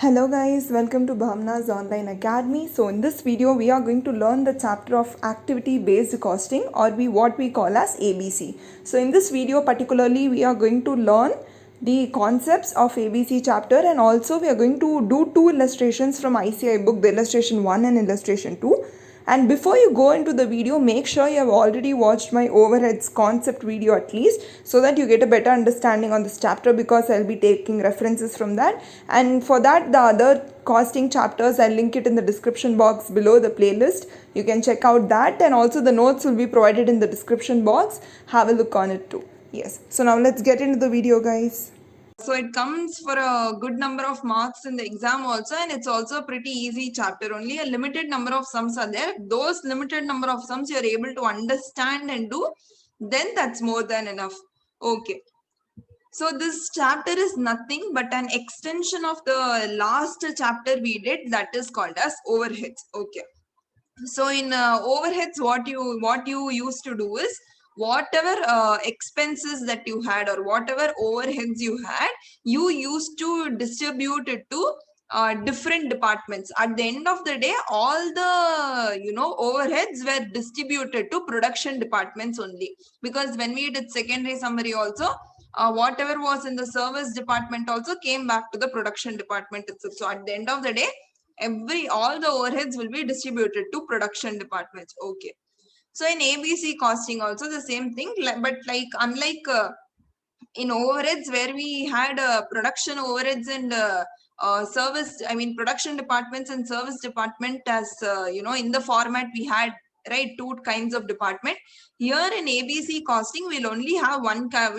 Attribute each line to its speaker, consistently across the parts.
Speaker 1: Hello guys, welcome to Bhavna's Online Academy. So in this video we are going to learn the chapter of activity based costing or what we call as ABC. So in this video particularly we are going to learn the concepts of ABC chapter, and also we are going to do two illustrations from ICAI book, the illustration 1 and illustration 2. And before you go into the video, make sure you have already watched my overheads concept video at least, so that you get a better understanding on this chapter, because I'll be taking references from that. And for that, the other costing chapters, I'll link it in the description box below the playlist. You can check out that, and also the notes will be provided in the description box. Have a look on it too. Yes. So now let's get into the video, guys. So it comes for a good number of marks in the exam also, and it's also a pretty easy chapter. Only a limited number of sums are there. Those limited number of sums you're able to understand and do, then that's more than enough. Okay. So this chapter is nothing but an extension of the last chapter we did, that is called as overheads. Okay. So in overheads, what you used to do is, whatever expenses that you had or whatever overheads you had, you used to distribute it to different departments. At the end of the day, all the overheads were distributed to production departments only, because when we did secondary summary also, whatever was in the service department also came back to the production department itself. So at the end of the day, all the overheads will be distributed to production departments. Okay. So in ABC costing also the same thing, but like unlike in overheads where we had production overheads and production departments and service department, as in the format we had, right, two kinds of department. Here in ABC costing we'll only have one type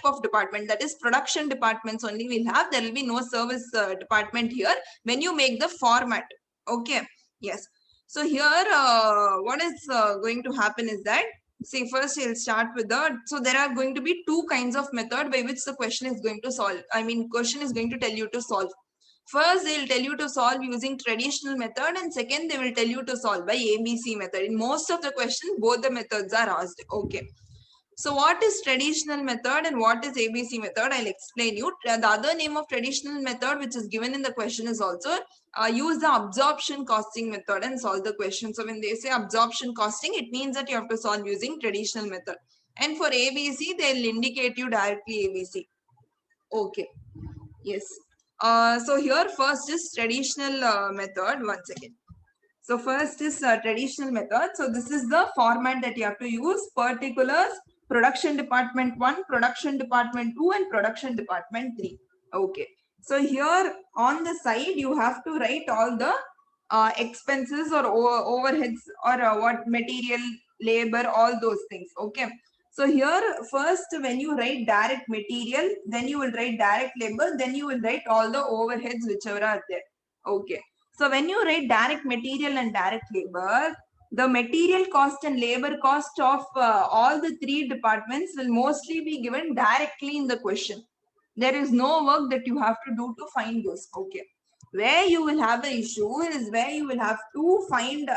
Speaker 1: of department, that is production departments only we'll have. There will be no service department here when you make the format. Okay. Yes. So here what is going to happen is that, see, first you'll start with so there are going to be two kinds of method by which the question is going to solve. Question is going to tell you to solve. First, they'll tell you to solve using traditional method, and second, they will tell you to solve by ABC method. In most of the questions, both the methods are asked. Okay. So what is traditional method and what is ABC method? I'll explain you. The other name of traditional method which is given in the question is also use the absorption costing method and solve the question. So when they say absorption costing, it means that you have to solve using traditional method. And for ABC, they'll indicate you directly ABC. Okay. Yes. So here first is traditional method. One second. So first is traditional method. So this is the format that you have to use. Particulars, production department 1, production department 2, and production department 3. Okay. So here on the side, you have to write all the expenses or overheads or what material, labor, all those things. Okay. So here first, when you write direct material, then you will write direct labor, then you will write all the overheads whichever are there. Okay. So when you write direct material and direct labor, the material cost and labor cost of all the three departments will mostly be given directly in the question. There is no work that you have to do to find those. Okay. Where you will have the issue is where you will have to find,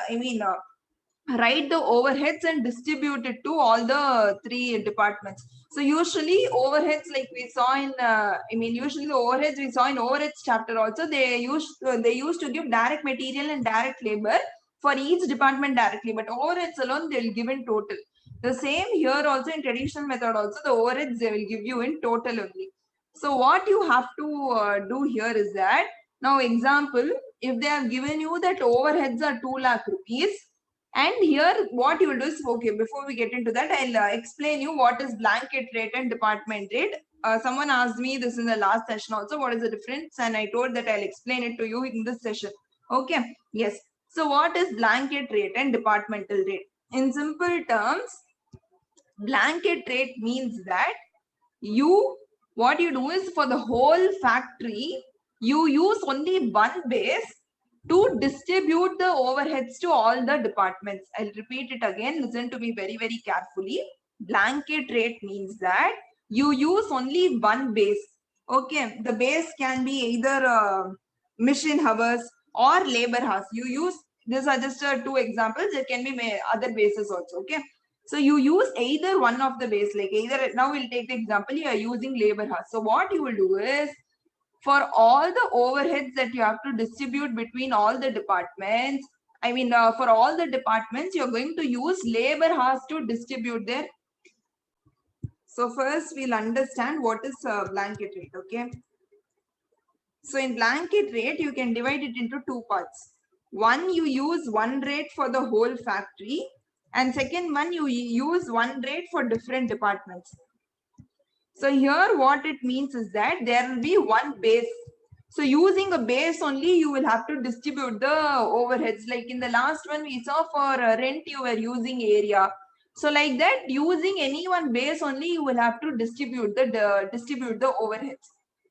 Speaker 1: write the overheads and distribute it to all the three departments. So usually overheads, like we saw in usually the overheads we saw in overheads chapter also, they used to give direct material and direct labor for each department directly, but overheads alone they will give in total. The same here also in traditional method also, the overheads they will give you in total only. So what you have to do here is that, now example, if they have given you that overheads are 2 lakh rupees, and here what you will do is, okay, before we get into that, I'll explain you what is blanket rate and department rate. Someone asked me this in the last session also, what is the difference, and I told that I'll explain it to you in this session. Okay. Yes. So what is blanket rate and departmental rate? In simple terms, blanket rate means that what you do is, for the whole factory, you use only one base to distribute the overheads to all the departments. I'll repeat it again. Listen to me very, very carefully. Blanket rate means that you use only one base. Okay. The base can be either machine hours or labor hours. These are just two examples. There can be other bases also. Okay. So you use either one of the base, like either, now we'll take the example, you are using labor hours. So what you will do is, for all the overheads that you have to distribute between all the departments, for all the departments, you're going to use labor hours to distribute their. So first we'll understand what is blanket rate, okay? So in blanket rate, you can divide it into two parts. One, you use one rate for the whole factory, and second one, you use one rate for different departments. So here what it means is that there will be one base. So using a base only, you will have to distribute the overheads. Like in the last one we saw for rent, you were using area. So like that, using any one base only, you will have to distribute the overheads.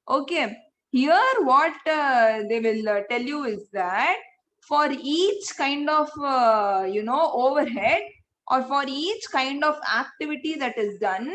Speaker 1: Okay. Here what they will tell you is that for each kind of overhead, or for each kind of activity that is done,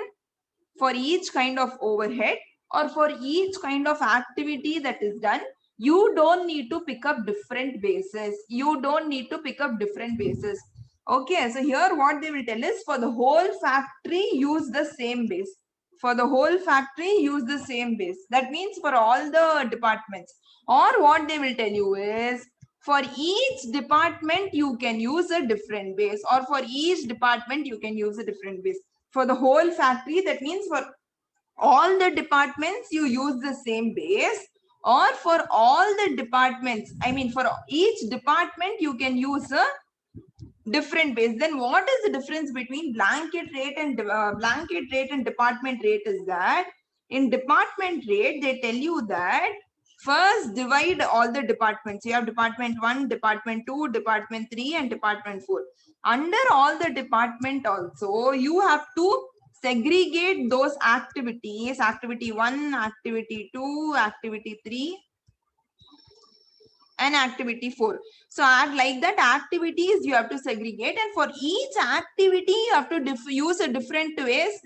Speaker 1: for each kind of overhead or for each kind of activity that is done, you don't need to pick up different bases. You don't need to pick up different bases. Okay, so here what they will tell is for the whole factory, use the same base. For the whole factory, use the same base. That means for all the departments. Or what they will tell you is, for each department, you can use a different base. Or for each department, you can use a different base. For the whole factory, that means for all the departments, you use the same base. Or for all the departments, for each department, you can use a different base. Then what is the difference between blanket rate and department rate is that in department rate, they tell you that first divide all the departments. You have department 1, department 2, department 3 and department 4. Under all the department also, you have to segregate those activities, activity 1, activity 2, activity 3 and activity 4. So like that, activities you have to segregate, and for each activity you have to use a different base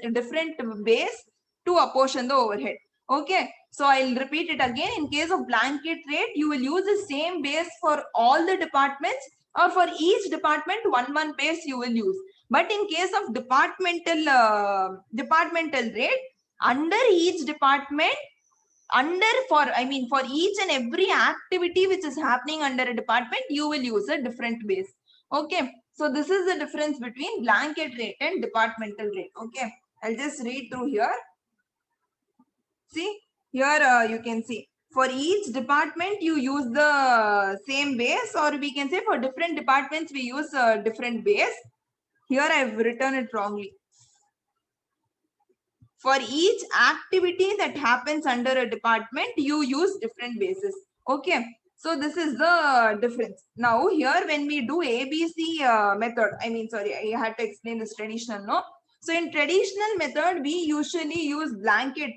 Speaker 1: to apportion the overhead. Okay, so I'll repeat it again. In case of blanket rate, you will use the same base for all the departments, or for each department one base you will use. But in case of departmental rate, under each department, for each and every activity which is happening under a department, you will use a different base. Okay, so this is the difference between blanket rate and departmental rate. Okay, I'll just read through here. See here, you can see for each department you use the same base, or we can say for different departments we use a different base. Here I've written it wrongly. For each activity that happens under a department, you use different bases. Okay, so this is the difference. Now here when we do ABC method, I had to explain this traditional, no? So in traditional method, we usually use blanket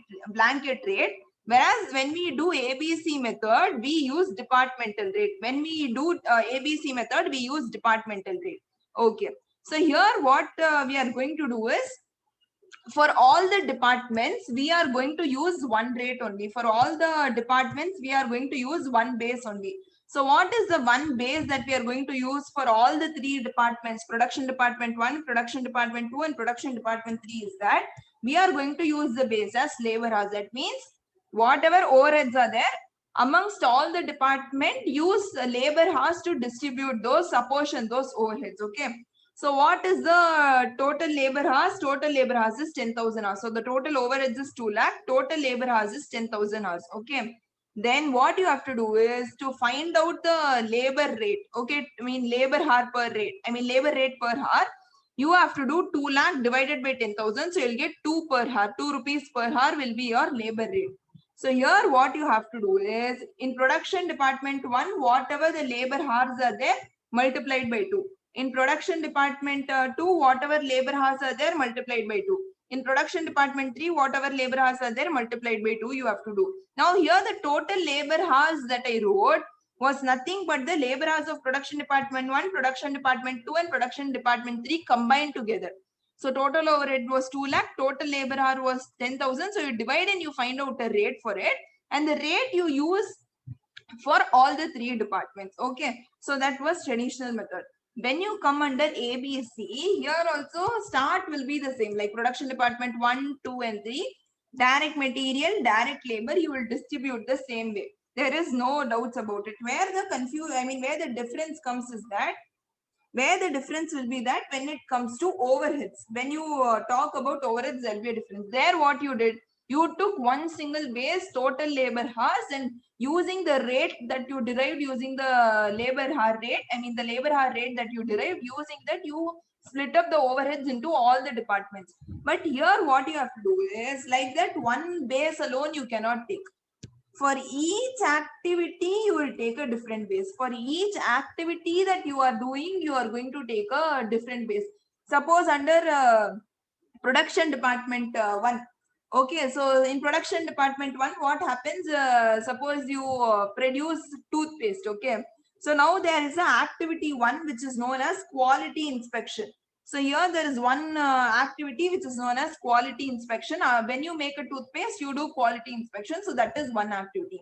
Speaker 1: rate, whereas when we do ABC method, we use departmental rate. When we do ABC method, we use departmental rate. Okay, so here what we are going to do is, for all the departments, we are going to use one rate only. For all the departments, we are going to use one base only. So what is the one base that we are going to use for all the three departments, production department 1, production department 2 and production department 3, is that we are going to use the base as labor hours. That means whatever overheads are there, amongst all the department, use labor hours to distribute those, apportion those overheads. Okay. So what is the total labor hours? Total labor hours is 10,000 hours. So the total overheads is 2 lakh. Total labor hours is 10,000 hours. Okay. Then what you have to do is to find out the labor rate. Okay. Labor hour per rate. Labor rate per hour. You have to do 2 lakh divided by 10,000. So you'll get 2 per hour. 2 rupees per hour will be your labor rate. So here what you have to do is, in production department 1, whatever the labor hours are there, multiplied by 2. In production department 2, whatever labor hours are there, multiplied by 2. In production department 3, whatever labor hours are there, multiplied by 2 you have to do. Now here the total labor hours that I wrote was nothing but the labor hours of production department 1, production department 2 and production department 3 combined together. So total overhead was 2 lakh, total labor hour was 10,000. So you divide and you find out a rate for it, and the rate you use for all the three departments. Okay, so that was traditional method. When you come under ABC, here also start will be the same, like production department 1, 2 and 3. Direct material, direct labor, you will distribute the same way. There is no doubts about it. Where where the difference comes is that, where the difference will be that when it comes to overheads, when you talk about overheads, there will be a difference. There what you did, you took one single base total labor hours, and using the rate that you derived using the labor hour rate, the labor hour rate that you derived, using that you split up the overheads into all the departments. But here what you have to do is, like that one base alone you cannot take. For each activity you will take a different base. For each activity that you are doing, you are going to take a different base. Suppose under production department 1, okay, so in production department 1 what happens, suppose you produce toothpaste, okay, so now there is a activity 1 which is known as quality inspection. So here there is one activity which is known as quality inspection. When you make a toothpaste, you do quality inspection. So that is one activity.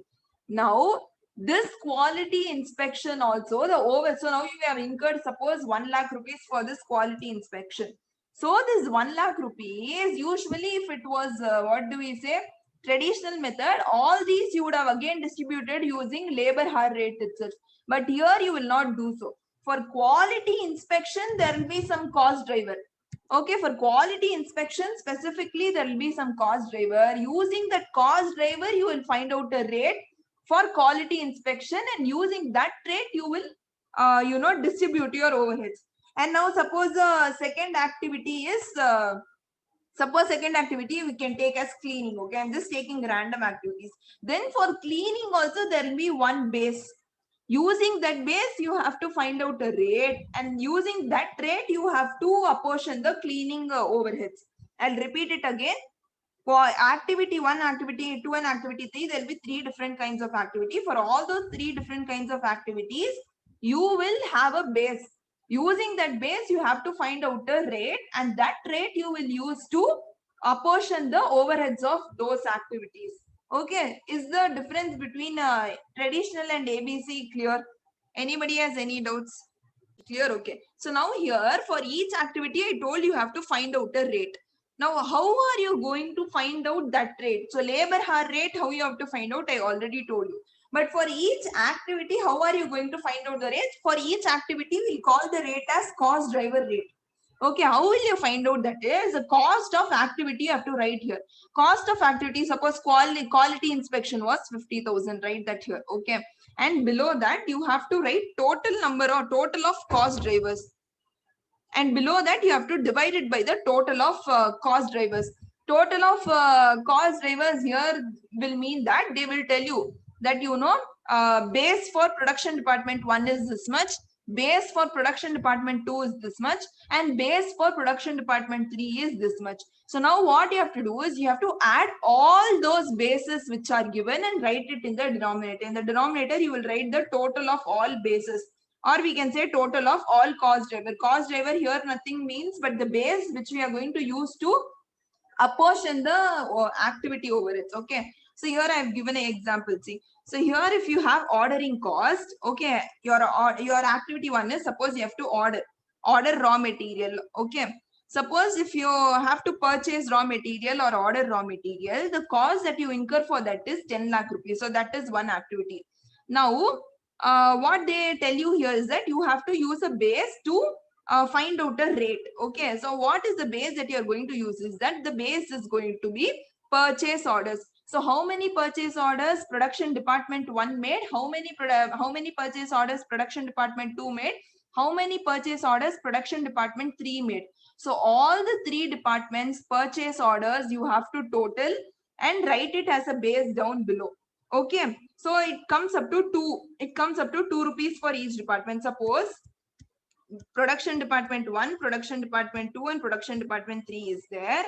Speaker 1: Now this quality inspection also, so now you have incurred suppose 1 lakh rupees for this quality inspection. So this 1 lakh rupees, usually if it was, what do we say, traditional method, all these you would have again distributed using labor hour rate itself. But here you will not do so. For quality inspection, there will be some cost driver. Okay, for quality inspection specifically, there will be some cost driver. Using that cost driver, you will find out a rate for quality inspection, and using that rate, you will, distribute your overheads. And now suppose the second activity is, suppose second activity we can take as cleaning. Okay, I'm just taking random activities. Then for cleaning also there will be one base. Using that base, you have to find out a rate, and using that rate, you have to apportion the cleaning overheads. I'll repeat it again. For activity 1, activity 2, and activity 3, there will be 3 different kinds of activity. For all those 3 different kinds of activities, you will have a base. Using that base, you have to find out a rate, and that rate you will use to apportion the overheads of those activities. Okay, is the difference between traditional and ABC clear? Anybody has any doubts? Clear? Okay. So now here for each activity, I told you have to find out a rate. Now, how are you going to find out that rate? So labor hour rate, how you have to find out, I already told you. But for each activity, how are you going to find out the rate? For each activity, we call the rate as cost driver rate. Okay, how will you find out that is the cost of activity? You have to write here. Cost of activity, suppose quality inspection was 50,000, write that here. Okay, and below that you have to write total number or total of cost drivers, and below that you have to divide it by the total of cost drivers. Total of cost drivers here will mean that they will tell you that base for production department 1 is this much, base for production department 2 is this much, and base for production department 3 is this much. So now what you have to do is you have to add all those bases which are given and write it in the denominator. In the denominator you will write the total of all bases, or we can say total of all cost driver. Cost driver here nothing means but the base which we are going to use to apportion the activity overheads. Okay, so here I have given an example. See, so here if you have ordering cost, okay, your activity 1 is, suppose you have to order raw material. Okay, suppose if you have to purchase raw material or order raw material, the cost that you incur for that is 10 lakh rupees. So that is one activity. Now what they tell you here is that you have to use a base to find out a rate. Okay, so what is the base that you are going to use is that the base is going to be purchase orders. So how many purchase orders production department 1 made, how many purchase orders production department 2 made, how many purchase orders production department 3 made. So all the 3 departments purchase orders you have to total and write it as a base down below. Okay, so it comes up to 2 rupees for each department. Suppose production department 1, production department 2, and production department 3 is there.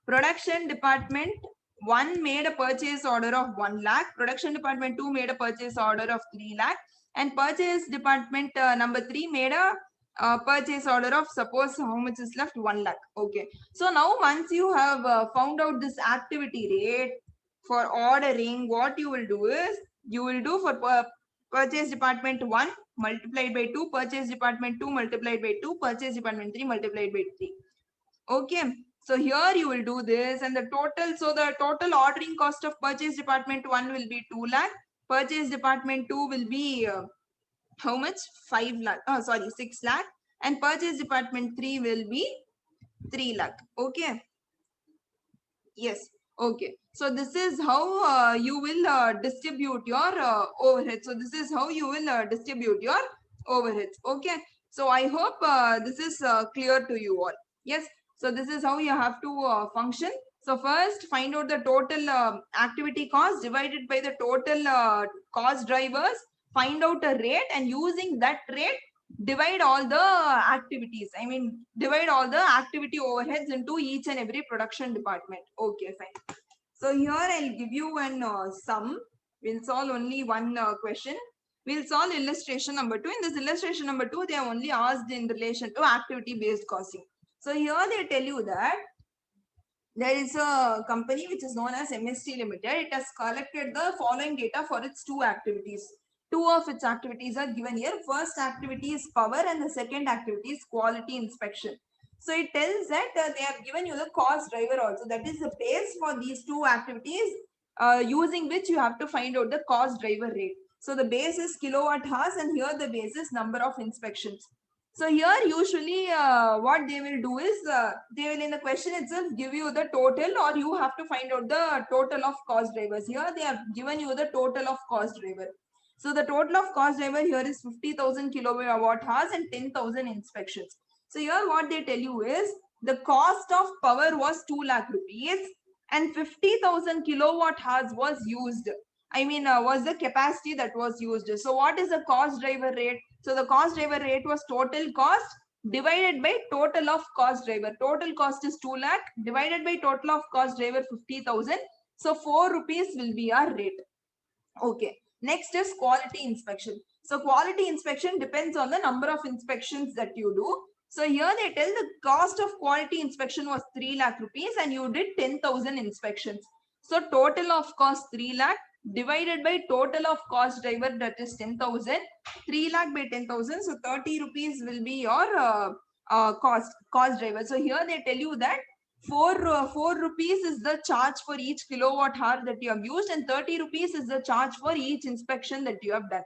Speaker 1: Production department 1 made a purchase order of 1 lakh, production department 2 made a purchase order of 3 lakh, and purchase department number 3 made a purchase order of, suppose how much is left, 1 lakh. Okay, so now once you have found out this activity rate for ordering, what you will do is you will do for purchase department 1 multiplied by 2, purchase department 2 multiplied by 2, purchase department 3 multiplied by 3. Okay, So here you will do this and the total. So the total ordering cost of purchase department 1 will be 2 lakh. Purchase department 2 will be how much? 5 lakh. Oh, sorry, 6 lakh. And purchase department 3 will be 3 lakh. Okay. Yes. Okay. So this is how you will distribute your overhead. So this is how you will distribute your overheads. Okay. So I hope this is clear to you all. Yes. So this is how you have to function. So first find out the total activity cost divided by the total cost drivers. Find out a rate and using that rate divide all the activities. I mean, divide all the activity overheads into each and every production department. Okay, fine. So here I'll give you an sum. We'll solve only one question. We'll solve illustration number 2. In this illustration number 2, they have only asked in relation to activity based costing. So here they tell you that there is a company which is known as MST Limited. It has collected the following data for its two activities. Two of its activities are given here. First activity is power and the second activity is quality inspection. So it tells that they have given you the cost driver also. That is the base for these two activities using which you have to find out the cost driver rate. So the base is kilowatt hours and here the base is number of inspections. So here usually what they will do is they will in the question itself give you the total or you have to find out the total of cost drivers. Here they have given you the total of cost driver. So the total of cost driver here is 50,000 kilowatt hours and 10,000 inspections. So here what they tell you is the cost of power was 2 lakh rupees and 50,000 kilowatt hours was used. I mean was the capacity that was used. So what is the cost driver rate? So the cost driver rate was total cost divided by total of cost driver. Total cost is 2 lakh divided by total of cost driver 50,000. So 4 rupees will be our rate. Okay. Next is quality inspection. So quality inspection depends on the number of inspections that you do. So here they tell the cost of quality inspection was 3 lakh rupees and you did 10,000 inspections. So total of cost 3 lakh divided by total of cost driver that is 10,000. 3 lakh by 10,000. So 30 rupees will be your cost driver. So here they tell you that 4 rupees is the charge for each kilowatt hour that you have used and 30 rupees is the charge for each inspection that you have done.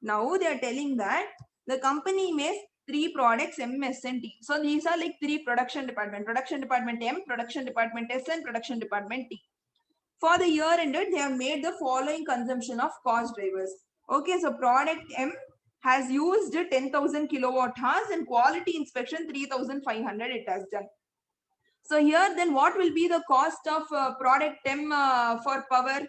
Speaker 1: Now they are telling that the company makes 3 products M, S and T. So these are like 3 production department. Production department M, production department S and production department T. For the year ended, they have made the following consumption of cost drivers. Okay, so product M has used 10,000 kilowatt hours and quality inspection 3,500 it has done. So here then what will be the cost of product M for power?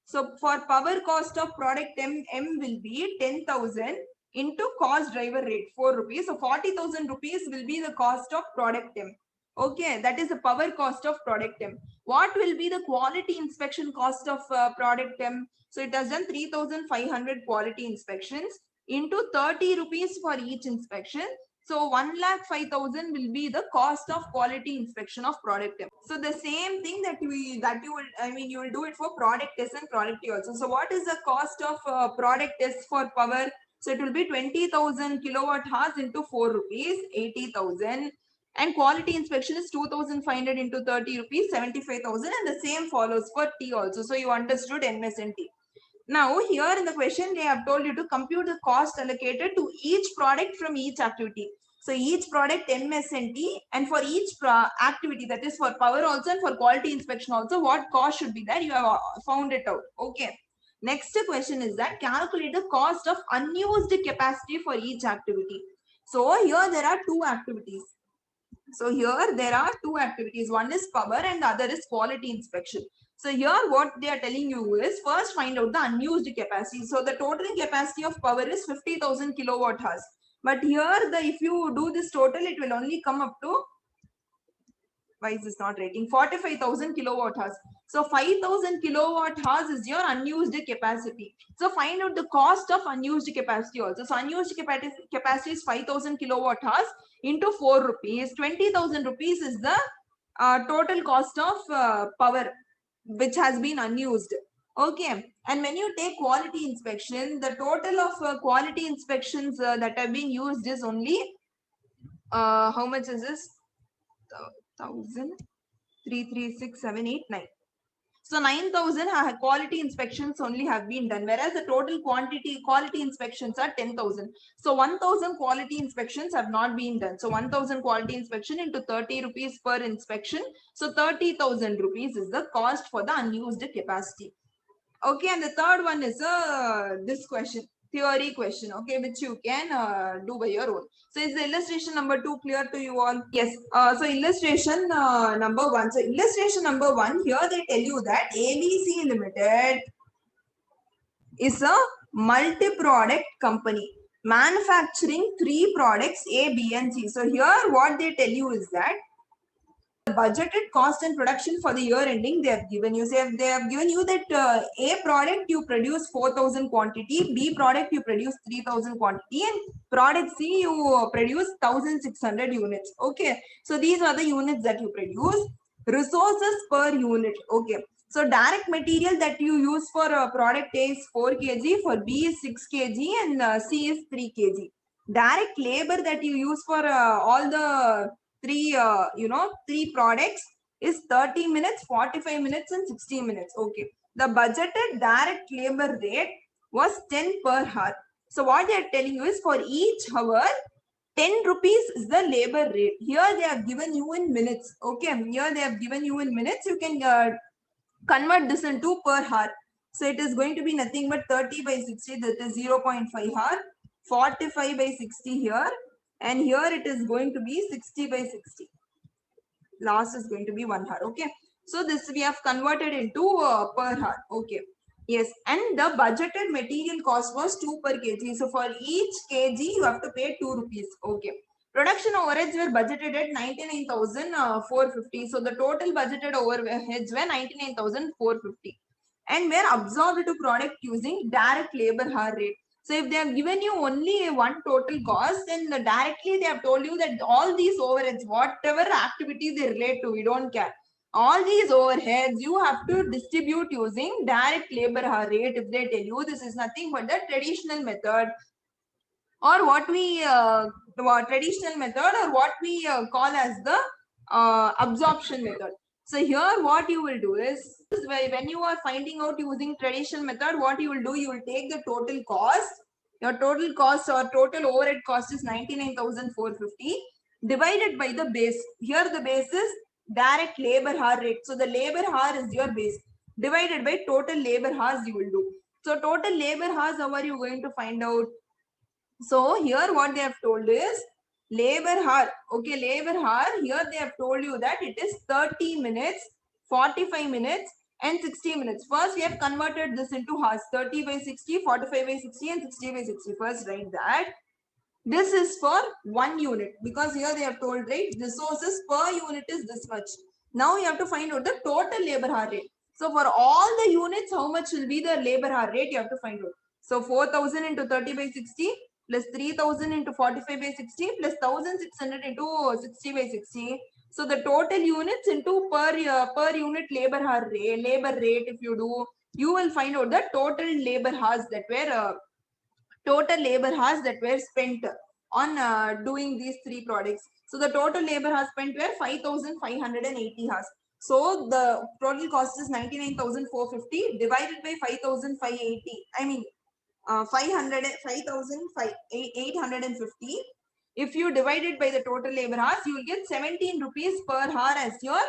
Speaker 1: So for power cost of product M will be 10,000 into cost driver rate 4 rupees. So 40,000 rupees will be the cost of product M. Okay, that is the power cost of product M. What will be the quality inspection cost of product M? So it has done 3,500 quality inspections into 30 rupees for each inspection. So 1,05,000 will be the cost of quality inspection of product M. So the same thing that you will do it for product S and product T also. So what is the cost of product S for power? So it will be 20,000 kilowatt hours into 4 rupees, 80,000. And quality inspection is 2,500 into 30 rupees, 75,000. And the same follows for T also. So you understood MS and T. Now here in the question they have told you to compute the cost allocated to each product from each activity. So each product M, S and T and for each activity that is for power also and for quality inspection also what cost should be there you have found it out. Okay. Next question is that calculate the cost of unused capacity for each activity. So here there are two activities. So here there are two activities. One is power and the other is quality inspection. So here what they are telling you is first find out the unused capacity. So the total capacity of power is 50,000 kilowatt hours. But here if you do this total it will only come up to, why is this not writing, 45,000 kilowatt hours. So 5,000 kilowatt hours is your unused capacity. So find out the cost of unused capacity also. So unused capacity is 5,000 kilowatt hours into 4 rupees. 20,000 rupees is the total cost of power which has been unused. Okay. And when you take quality inspection, the total of quality inspections that have been used is only how much is this? 1,000. 3, 3, 6, 7, 8, 9. So 9,000 quality inspections only have been done, whereas the total quality inspections are 10,000. So 1,000 quality inspections have not been done. So 1,000 quality inspection into 30 rupees per inspection. So 30,000 rupees is the cost for the unused capacity. Okay, and the third one is this question, theory question, okay, which you can do by your own. So is the illustration number 2 clear to you all? Yes. So illustration number 1. So illustration number 1, here they tell you that ABC Limited is a multi-product company manufacturing 3 products A, B and C. So here what they tell you is that budgeted cost and production for the year ending they have given you. Say they have given you that A product you produce 4,000 quantity, B product you produce 3,000 quantity, and product C you produce 1,600 units. Okay, so these are the units that you produce. Resources per unit. Okay, so direct material that you use for product A is 4 kg, for B is 6 kg, and C is 3 kg. Direct labor that you use for all the three products is 30 minutes, 45 minutes and 60 minutes. Okay, the budgeted direct labor rate was 10 per hour. So what they are telling you is for each hour 10 rupees is the labor rate. Here they have given you in minutes. Okay, here they have given you in minutes. You can convert this into per hour. So it is going to be nothing but 30 by 60, that is 0.5 hour, 45 by 60 here, and here it is going to be 60 by 60. Last is going to be 1 hour. Okay, so this we have converted into per hour. Okay, yes, and the budgeted material cost was 2 per kg. So for each kg you have to pay 2 rupees. Okay, production overheads were budgeted at 99,450. So the total budgeted overheads were 99,450 and were absorbed to product using direct labor hour rate. So if they have given you only one total cost, then directly they have told you that all these overheads, whatever activity they relate to, we don't care. All these overheads you have to distribute using direct labor hour rate. If they tell you this is nothing but the traditional method, or what we traditional method, or what we call as the absorption method. So here what you will do is when you are finding out using traditional method, what you will do, you will take the total cost. Your total cost or total overhead cost is 99,450 divided by the base. Here the base is direct labor hour rate. So the labor hour is your base divided by total labor hours you will do. So total labor hours, how are you going to find out? So here what they have told is labor hour. Okay, labor hour, here they have told you that it is 30 minutes, 45 minutes and 60 minutes. First we have converted this into hours. 30 by 60, 45 by 60 and 60 by 60. First write that. This is for 1 unit, because here they have told, right, resources per unit is this much. Now you have to find out the total labor hour rate. So for all the units, how much will be the labor hour rate, you have to find out. So 4,000 into 30 by 60 plus 3,000 into 45 by 60 plus 1,600 into 60 by 60. So the total units into per unit labor rate, if you do, you will find out the total labor hours that were spent on doing these 3 products. So the total labor hours spent were 5,580 hours. So the total cost is 99,450 divided by 5,580. I mean 5,850. If you divide it by the total labor hours, you will get 17 rupees per hour as your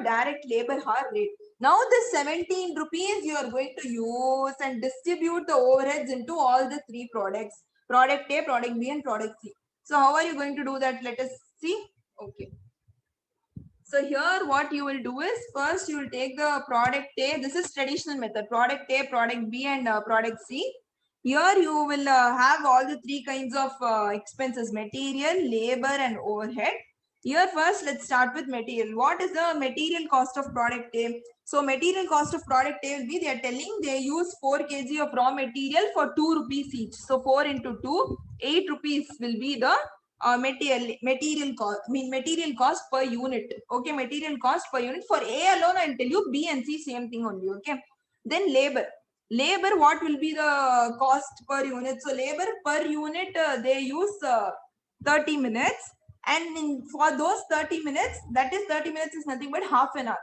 Speaker 1: direct labor hour rate. Now this 17 rupees you are going to use and distribute the overheads into all the 3 products. Product A, product B and product C. So how are you going to do that? Let us see. Okay. So here what you will do is, first you will take the product A. This is traditional method. Product A, product B and product C. Here you will have all the 3 kinds of expenses: material, labor and overhead. Here first let's start with material. What is the material cost of product A? So material cost of product A will be, they are telling they use 4 kg of raw material for 2 rupees each. So 4 into 2, 8 rupees will be the material cost per unit. Okay, material cost per unit. For A alone I'll tell you, B and C same thing only. Okay, then labor, what will be the cost per unit? So labor per unit they use 30 minutes. And for those 30 minutes, that is 30 minutes is nothing but half an hour.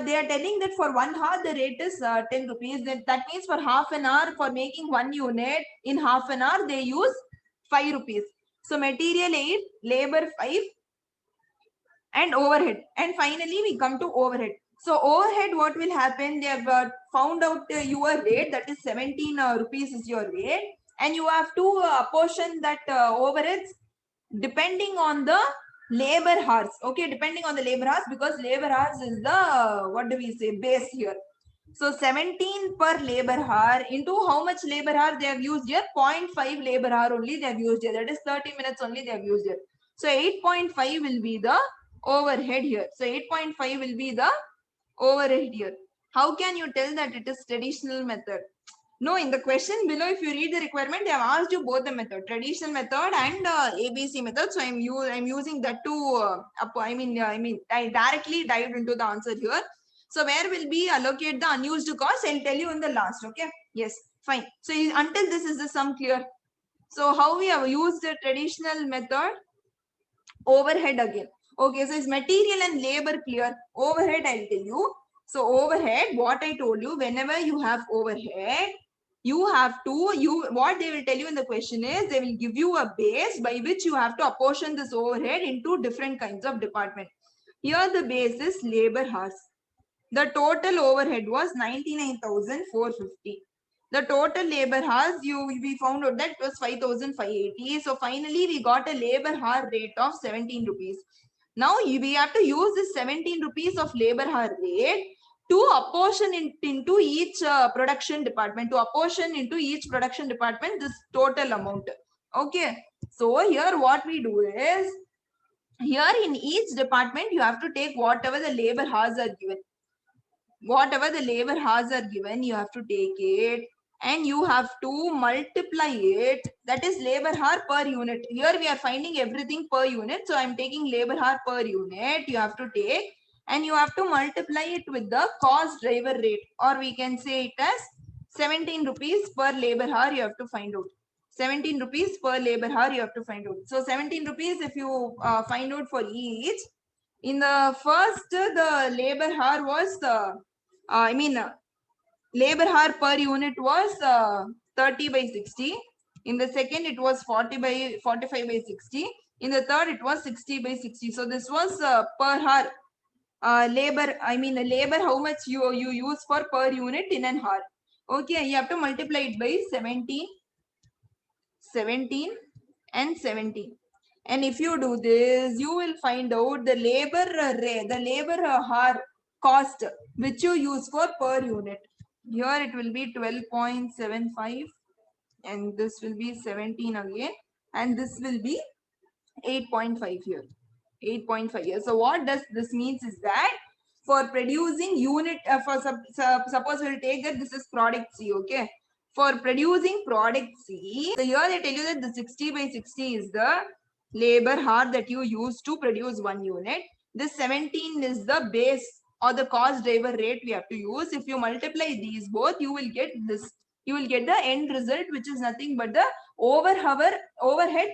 Speaker 1: They are telling that for 1 hour the rate is 10 rupees. That means for half an hour, for making 1 unit in half an hour, they use 5 rupees. So material 8, labor 5, and overhead. And finally we come to overhead. So overhead, what will happen? They have found out your rate, that is 17 rupees is your rate, and you have to apportion that overheads depending on the labor hours. Okay, depending on the labor hours, because labor hours is the, what do we say, base here. So 17 per labor hour into how much labor hour they have used here? 0.5 labor hour only they have used here. That is 30 minutes only they have used here. So 8.5 will be the overhead here. So 8.5 will be the overhead here. How can you tell that it is traditional method? No, in the question below, if you read the requirement, they have asked you both the method, traditional method and ABC method. So I'm using that to I directly dived into the answer here. So where will be allocate the unused cost? I'll tell you in the last. Okay. Yes. Fine. So until this is the sum clear. So how we have used the traditional method? Overhead again. Okay. So is material and labor clear? Overhead I'll tell you. So overhead, what I told you, whenever you have overhead, you have to, what they will tell you in the question is, they will give you a base by which you have to apportion this overhead into different kinds of department. Here the base is labor hours. The total overhead was 99,450. The total labor hours, we found out that it was 5,580. So finally we got a labor hour rate of 17 rupees. Now we have to use this 17 rupees of labor hour rate to apportion into each production department, this total amount. Okay. So here what we do is, here in each department you have to take whatever the labor hours are given. Whatever the labor hours are given, you have to take it and you have to multiply it. That is labor hour per unit. Here we are finding everything per unit. So I'm taking labor hour per unit. You have to take and you have to multiply it with the cost driver rate, or we can say it as 17 rupees per labor hour you have to find out. 17 rupees per labor hour you have to find out. So 17 rupees if you find out for each. In the first, the labor hour was labor hour per unit was 30 by 60. In the second, it was 45 by 60. In the third, it was 60 by 60. So this was per hour labor. Labor, how much you use for per unit in an hour. Okay, you have to multiply it by 17, 17 and 17. And if you do this, you will find out the labor hour cost which you use for per unit. Here it will be 12.75 and this will be 17 again, and this will be 8.5 here. 8.5 here. So what does this means is that for producing unit, suppose we'll take that this is product C, okay? For producing product C, so here they tell you that the 60 by 60 is the labor hour that you use to produce one unit. This 17 is the base or the cost driver rate we have to use. If you multiply these both, you will get this. You will get the end result, which is nothing but the overhead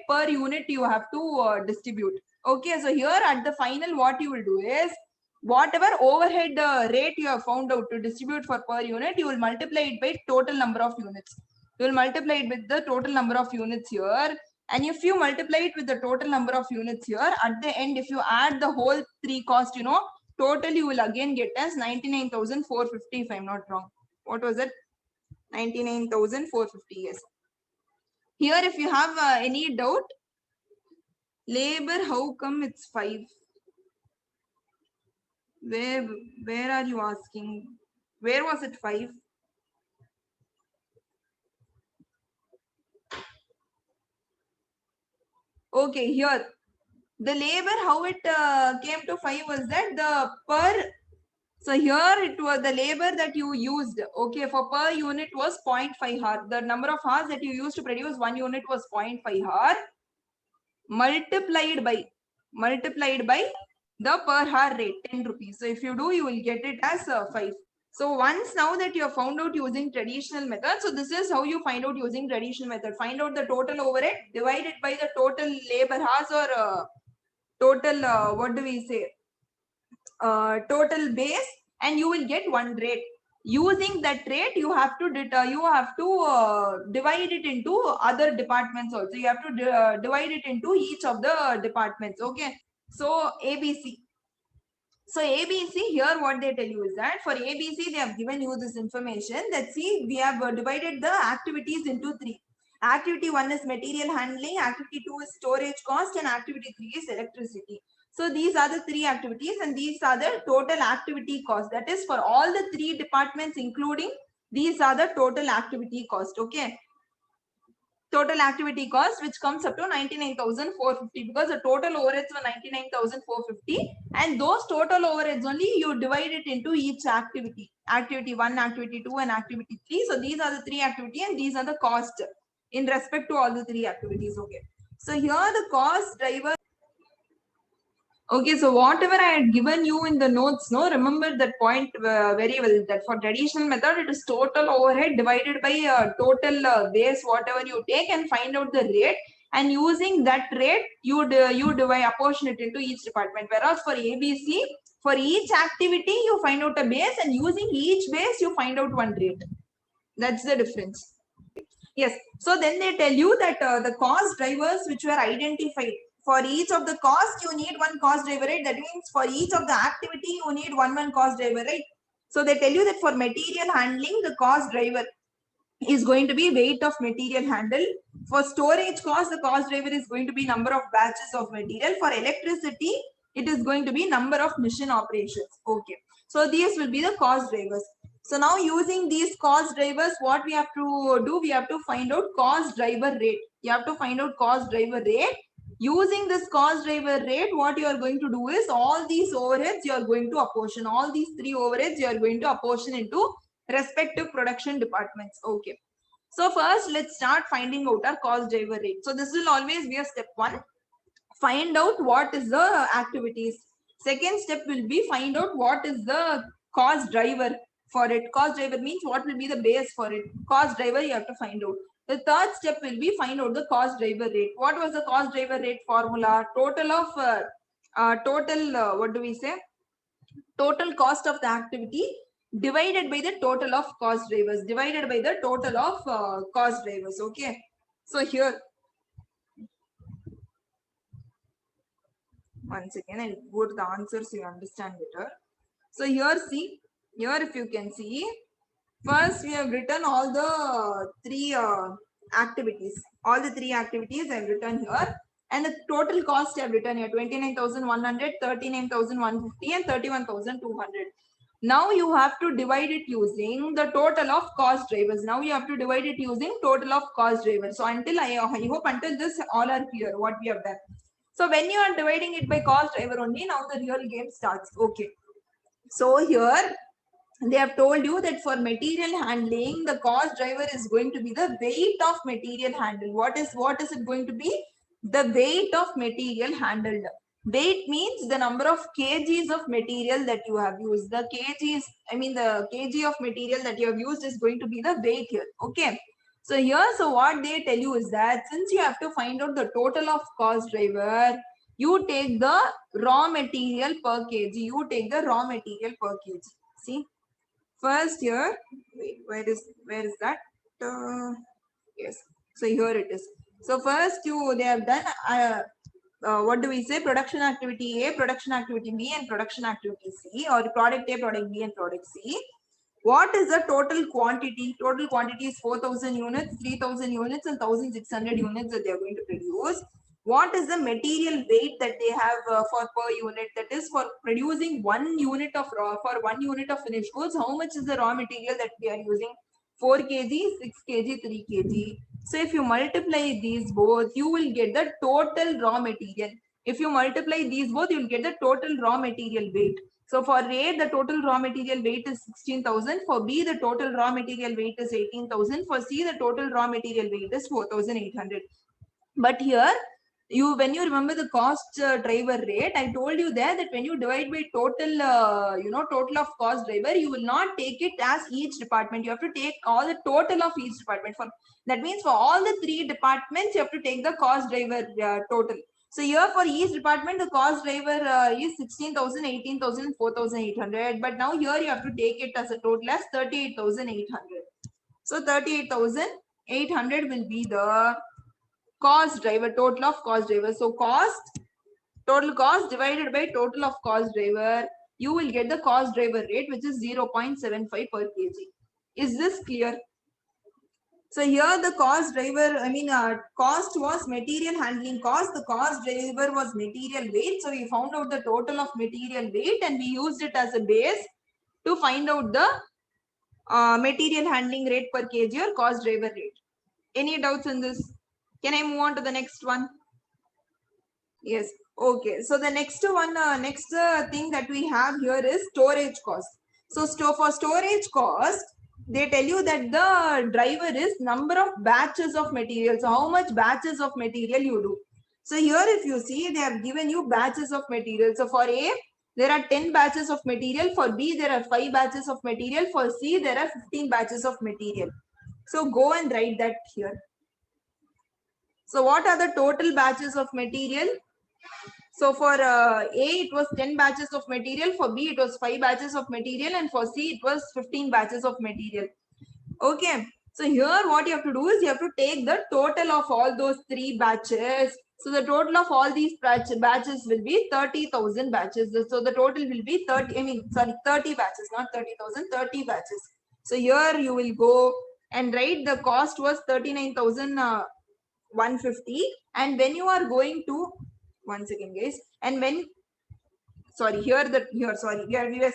Speaker 1: per unit you have to distribute. Okay, so here at the final, what you will do is, whatever overhead rate you have found out to distribute for per unit, you will multiply it by total number of units. You will multiply it with the total number of units here. And if you multiply it with the total number of units here, at the end, if you add the whole three cost, total you will again get as 99,450 if I'm not wrong. What was it? 99,450, yes. Here if you have any doubt, labor, how come it's 5? Where are you asking? Where was it 5? Okay, here the labor, how it came to 5 was that the per, so here it was the labor that you used, okay, for per unit was 0.5 hour. The number of hours that you used to produce one unit was 0.5 hour multiplied by the per hour rate, 10 rupees. So if you do, you will get it as 5. So once now that you have found out using traditional method, so this is how you find out using traditional method. Find out the total overhead, divide it by the total labor hours or total, what do we say, total base, and you will get one rate. Using that rate, you have to divide it into other departments also. You have to divide it into each of the departments. Okay, so ABC. So ABC here, what they tell you is that for ABC, they have given you this information that, see, we have divided the activities into three. Activity 1 is material handling, activity 2 is storage cost, and activity 3 is electricity. So these are the three activities, and these are the total activity cost. That is for all the three departments including, these are the total activity cost. Okay. Total activity cost, which comes up to 99,450, because the total overheads were 99,450, and those total overheads only you divide it into each activity. Activity 1, activity 2, and activity 3. So these are the three activity, and these are the cost in respect to all the three activities. Okay. So here the cost driver. Okay, so whatever I had given you in the notes, no, remember that point very well, that for traditional method, it is total overhead divided by total base, whatever you take, and find out the rate. And using that rate, you divide, apportion it into each department. Whereas for ABC, for each activity, you find out a base, and using each base, you find out one rate. That's the difference. Yes. So then they tell you that the cost drivers which were identified, for each of the cost, you need one cost driver, right? That means for each of the activity, you need one cost driver, right? So they tell you that for material handling, the cost driver is going to be weight of material handled. For storage cost, the cost driver is going to be number of batches of material. For electricity, it is going to be number of machine operations. Okay. So these will be the cost drivers. So now using these cost drivers, what we have to do, we have to find out cost driver rate. You have to find out cost driver rate. Using this cost driver rate, what you are going to do is all these overheads you are going to apportion. All these three overheads you are going to apportion into respective production departments. Okay. So first, let's start finding out our cost driver rate. So this will always be a step 1. Find out what is the activities. Second step will be find out what is the cost driver for it. Cost driver means what will be the base for it. Cost driver you have to find out. The third step will be find out the cost driver rate. What was the cost driver rate formula? Total of what do we say? Total cost of the activity divided by the total of cost drivers. Divided by the total of cost drivers. Okay. So here, once again, I'll go to the answers so you understand better. So here, see, here if you can see, first we have written all the three activities. All the three activities I have written here. And the total cost I have written here, 29,100, 39,150, and 31,200. Now you have to divide it using the total of cost drivers. Now you have to divide it using total of cost drivers. So until I hope until this all are clear what we have done. So when you are dividing it by cost driver only, now the real game starts. Okay. So here they have told you that for material handling, the cost driver is going to be the weight of material handled. What is it going to be? The weight of material handled. Weight means the number of kgs of material that you have used. The kg of material that you have used is going to be the weight here. Okay. So here, so what they tell you is that since you have to find out the total of cost driver, you take the raw material per kg. You take the raw material per kg. See, first here, wait, where is that? Yes. So here it is. So first they have done what do we say? Production activity A, production activity B, and production activity C, or product A, product B, and product C. What is the total quantity? Total quantity is 4,000 units, 3,000 units, and 1,600 units that they are going to produce. What is the material weight that they have for per unit? That is for producing 1 unit of raw, for 1 unit of finished goods. How much is the raw material that they are using? 4 kg, 6 kg, 3 kg. So if you multiply these both, you will get the total raw material. If you multiply these both, you will get the total raw material weight. So for A, the total raw material weight is 16,000. For B, the total raw material weight is 18,000. For C, the total raw material weight is 4,800. But here, when you remember the cost driver rate, I told you there that when you divide by total, total of cost driver, you will not take it as each department. You have to take all the total of each department. That means for all the three departments, you have to take the cost driver total. So here for each department, the cost driver is 16,000, 18,000, 4,800. But now here you have to take it as a total as 38,800. So 38,800 will be the cost driver, total of cost driver. So total cost divided by total of cost driver, you will get the cost driver rate, which is 0.75 per kg. Is this clear? So here the cost driver, cost was material handling cost. The cost driver was material weight. So we found out the total of material weight and we used it as a base to find out the material handling rate per kg or cost driver rate. Any doubts in this? Can I move on to the next one? Yes. Okay. So the next one, next thing that we have here is storage cost. So for storage cost, they tell you that the driver is number of batches of material. So how much batches of material you do. So here if you see, they have given you batches of material. So for A, there are 10 batches of material. For B, there are 5 batches of material. For C, there are 15 batches of material. So go and write that here. So what are the total batches of material? So for A, it was 10 batches of material. For B, it was 5 batches of material. And for C, it was 15 batches of material. Okay. So here what you have to do is you have to take the total of all those 3 batches. So the total of all these batches will be 30,000 batches. So the total will be 30 batches, not 30,000, 30 batches. So here you will go and write the cost was 39,150. And when you are going to, one second guys, and when, sorry, we are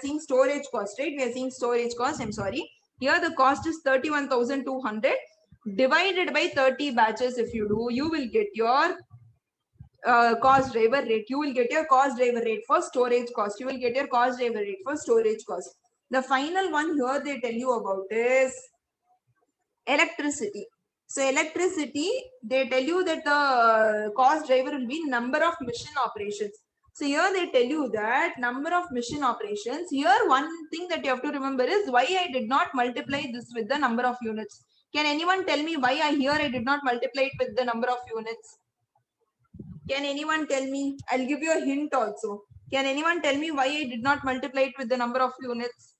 Speaker 1: seeing storage cost, right? We are seeing storage cost, I'm sorry. Here the cost is 31,200 divided by 30 batches. If you do, you will get your cost driver rate. You will get your cost driver rate for storage cost. You will get your cost driver rate for storage cost. The final one here they tell you about is electricity. So electricity, they tell you that the cost driver will be number of machine operations. So here they tell you that number of machine operations. Here one thing that you have to remember is why I did not multiply this with the number of units. Can anyone tell me why I did not multiply it with the number of units? Can anyone tell me? I'll give you a hint also. Can anyone tell me why I did not multiply it with the number of units?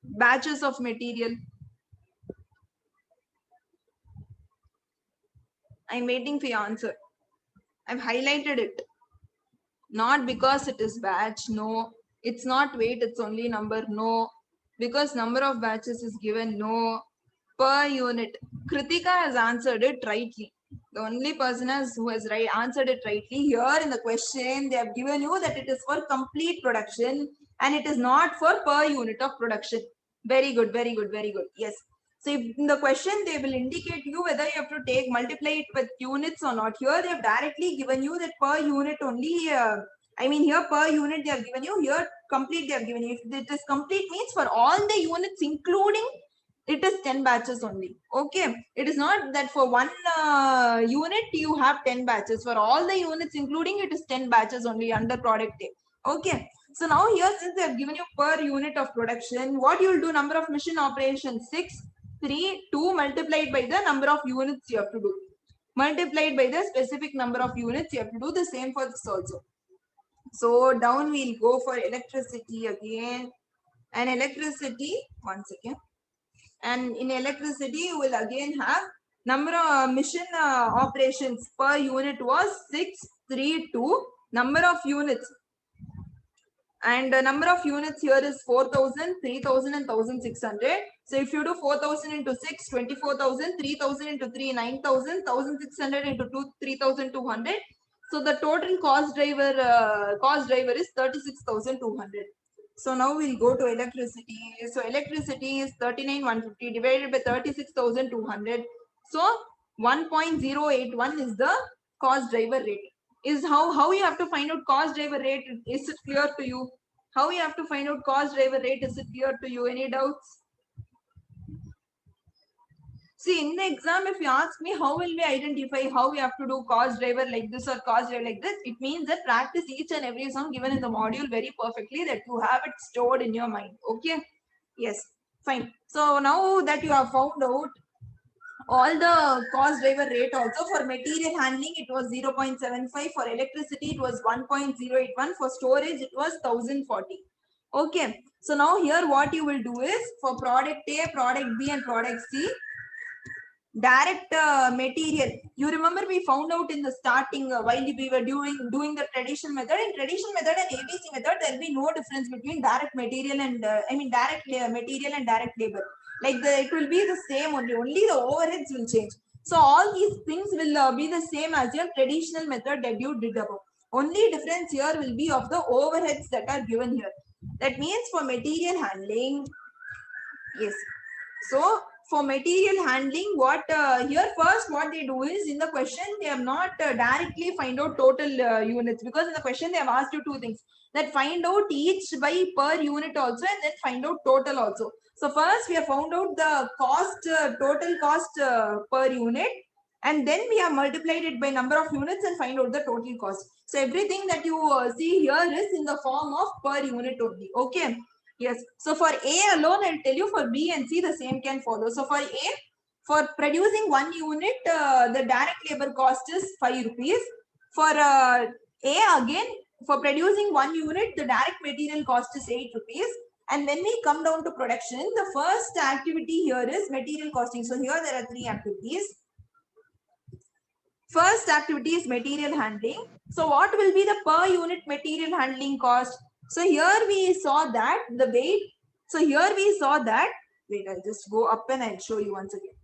Speaker 1: Batches of material. I'm waiting for your answer. I've highlighted it. Not because it is batch, no. It's not weight, it's only number, no. Because number of batches is given, no. Per unit. Kritika has answered it rightly. The only person who has answered it rightly. Here in the question, they have given you that it is for complete production and it is not for per unit of production. Very good, very good, very good. Yes. So if in the question, they will indicate you whether you have to multiply it with units or not. Here they have directly given you that per unit only. Here per unit they have given you. Here complete they have given you. If it is complete means for all the units including, it is 10 batches only. Okay. It is not that for one unit you have 10 batches. For all the units including, it is 10 batches only under product A. Okay. So now here since they have given you per unit of production, what you will do, number of machine operations 6, 3, 2 multiplied by the number of units you have to do. Multiplied by the specific number of units, you have to do the same for this also. So down we'll go for electricity again. And electricity, one second. And in electricity, you will again have number of machine operations per unit was 632. Number of units. And the number of units here is 4,000, 3,000 and 1,600. So if you do 4,000 into 6, 24,000, 3,000 into 3, 9,000, 1,600 into 2, 3,200. So the total cost driver is 36,200. So now we'll go to electricity. So electricity is 39,150 divided by 36,200. So 1.081 is the cost driver rate. Is how you have to find out cost driver rate. Is it clear to you? How you have to find out cost driver rate? Is it clear to you? Any doubts? See, in the exam, if you ask me, how will we identify how we have to do cost driver like this or cost driver like this? It means that practice each and every sum given in the module very perfectly, that you have it stored in your mind. Okay? Yes. Fine. So now that you have found out all the cost driver rate also. For material handling it was 0.75, for electricity it was 1.081, for storage it was 1040. Okay, so now here what you will do is, for product A, product B and product C, direct material, you remember we found out in the starting while we were doing the traditional method. In traditional method and ABC method there will be no difference between direct material and direct material and direct labor. Like it will be the same only the overheads will change. So all these things will be the same as your traditional method that you did above. Only difference here will be of the overheads that are given here. That means for material handling, yes. So for material handling, what here first what they do is, in the question they have not directly find out total units, because in the question they have asked you two things, that find out each by per unit also and then find out total also. So first we have found out the cost, total cost per unit, and then we have multiplied it by number of units and find out the total cost. So everything that you see here is in the form of per unit only. Okay. Yes. So for A alone, I'll tell you, for B and C, the same can follow. So for A, for producing 1 unit, the direct labor cost is 5 rupees. For A again, for producing 1 unit, the direct material cost is 8 rupees. And when we come down to production, the first activity here is material costing. So here there are 3 activities. First activity is material handling. So what will be the per unit material handling cost? So here we saw that the weight. So here we saw that, wait, I'll just go up and I'll show you once again.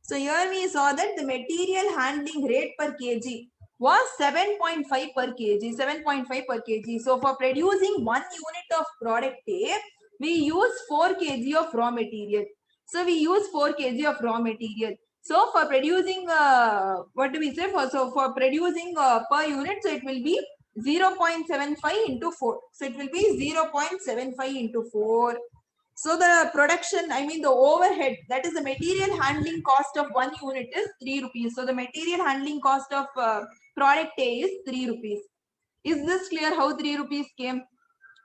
Speaker 1: So here we saw that the material handling rate per kg was 7.5 per kg, 7.5 per kg. So for producing 1 unit of product A, we use 4 kg of raw material. So we use 4 kg of raw material. So for producing, what do we say? For producing per unit, so it will be 0.75 into 4. So it will be 0.75 into 4. So the production, I mean the overhead, that is the material handling cost of 1 unit is 3 rupees. So the material handling cost of product A is 3 rupees. Is this clear how 3 rupees came?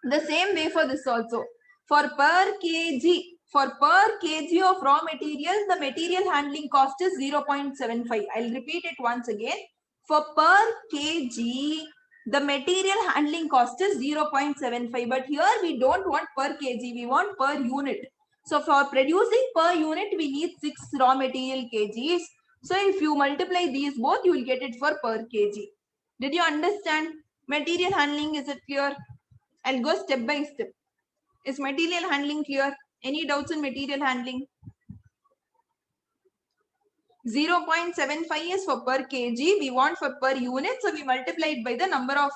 Speaker 1: The same way for this also. For per kg of raw material, the material handling cost is 0.75. I'll repeat it once again. For per kg, the material handling cost is 0.75. But here we don't want per kg, we want per unit. So for producing per unit, we need 6 raw material kgs. So if you multiply these both, you will get it for per kg. Did you understand? Material handling, is it clear? I'll go step by step. Is material handling clear? Any doubts in material handling? 0.75 is for per kg. We want for per unit. So we multiply it by the number of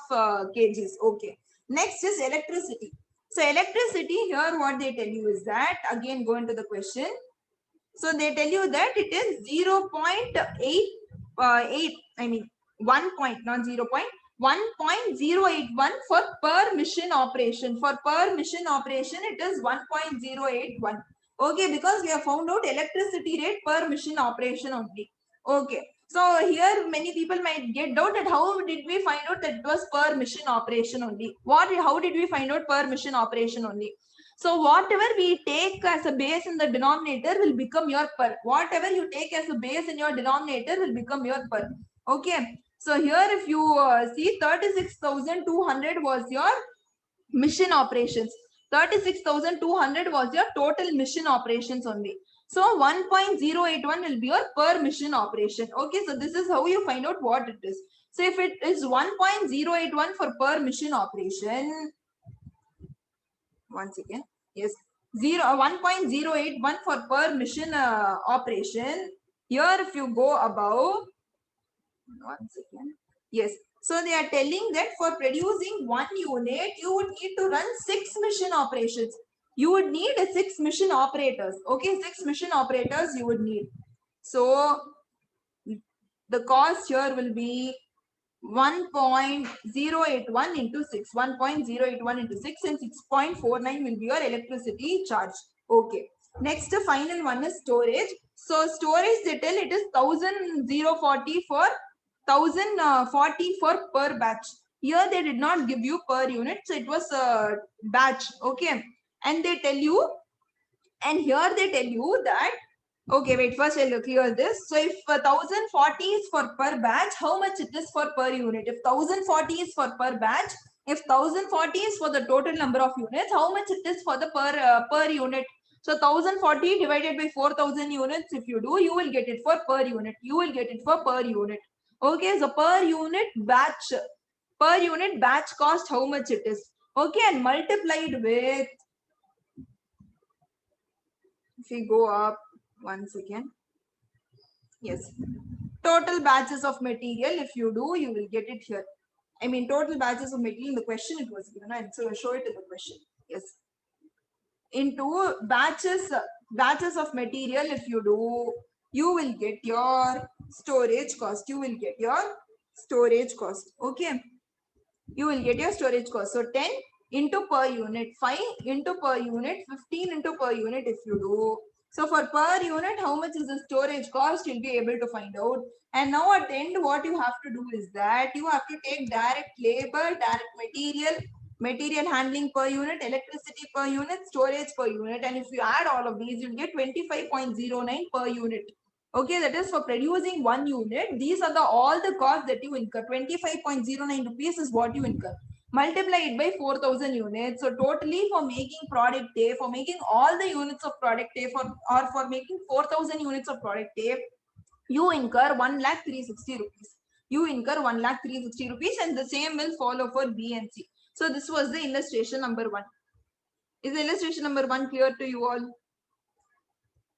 Speaker 1: kgs. Okay. Next is electricity. So electricity, here what they tell you is that, again go into the question. So they tell you that it is 0.8, I mean 1 point, not 0 point. 1.081 for per mission operation. For per mission operation, it is 1.081. Okay, because we have found out electricity rate per mission operation only. Okay. So here many people might get doubt that how did we find out that it was per mission operation only? How did we find out per mission operation only? So whatever we take as a base in the denominator will become your per. Whatever you take as a base in your denominator will become your per. Okay. So here if you see 36,200 was your mission operations. 36,200 was your total mission operations only. So 1.081 will be your per mission operation. Okay, so this is how you find out what it is. So if it is 1.081 for per mission operation, once again, yes, 1.081 for per mission operation. Here if you go above, once again, yes. So they are telling that for producing 1 unit, you would need to run 6 mission operations. You would need 6 mission operators. Okay, 6 mission operators you would need. So the cost here will be 1.081 into 6. 1.081 into 6 and 6.49 will be your electricity charge. Okay. Next, the final one is storage. So storage they tell it is 1,040 for 1,040 for per batch. Here they did not give you per unit, so it was a batch. Okay, and they tell you, and here they tell you that Okay, wait, first I'll clear this. So if 1040 is for per batch, how much it is for per unit? If 1040 is for per batch, if 1040 is for the total number of units, how much it is for the per unit? So 1040 divided by 4000 units, if you do, you will get it for per unit. You will get it for per unit. Okay, so per unit batch cost, how much it is? Okay, and multiplied with, if we go up once again, yes, total batches of material, if you do, you will get it here. I mean, total batches of material in the question it was given, and so I'll show it in the question. Yes, into batches of material, if you do, you will get your storage cost. You will get your storage cost. Okay, you will get your storage cost. So 10 into per unit, 5 into per unit, 15 into per unit if you do. So for per unit, how much is the storage cost, you'll be able to find out. And now at the end, what you have to do is that you have to take direct labor, direct material handling per unit, electricity per unit, storage per unit. And if you add all of these, you'll get 25.09 per unit. Okay, that is for producing 1 unit. These are all the costs that you incur. 25.09 rupees is what you incur. Multiply it by 4000 units. So totally for making product A, for making all the units of product A, or for making 4000 units of product A, you incur 1,360,000 rupees. You incur 1,360,000 rupees, and the same will follow for B and C. So this was the illustration number 1. Is the illustration number 1 clear to you all?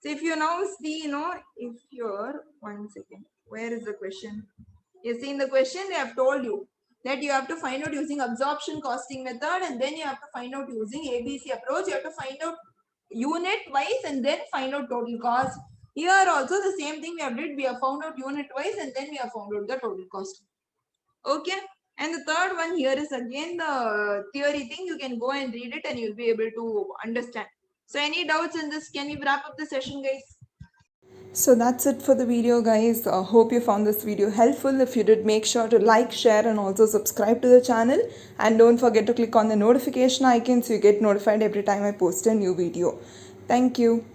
Speaker 1: So if you now see, if you're, one second, where is the question? You see in the question, they have told you that you have to find out using absorption costing method, and then you have to find out using ABC approach. You have to find out unit wise and then find out total cost. Here also the same thing we have did. We have found out unit wise and then we have found out the total cost. Okay. And the third one here is again the theory thing. You can go and read it and you'll be able to understand. So any doubts in this? Can we wrap up the session, guys?
Speaker 2: So that's it for the video, guys. Hope you found this video helpful. If you did, make sure to like, share and also subscribe to the channel, and don't forget to click on the notification icon so you get notified every time I post a new video. Thank you.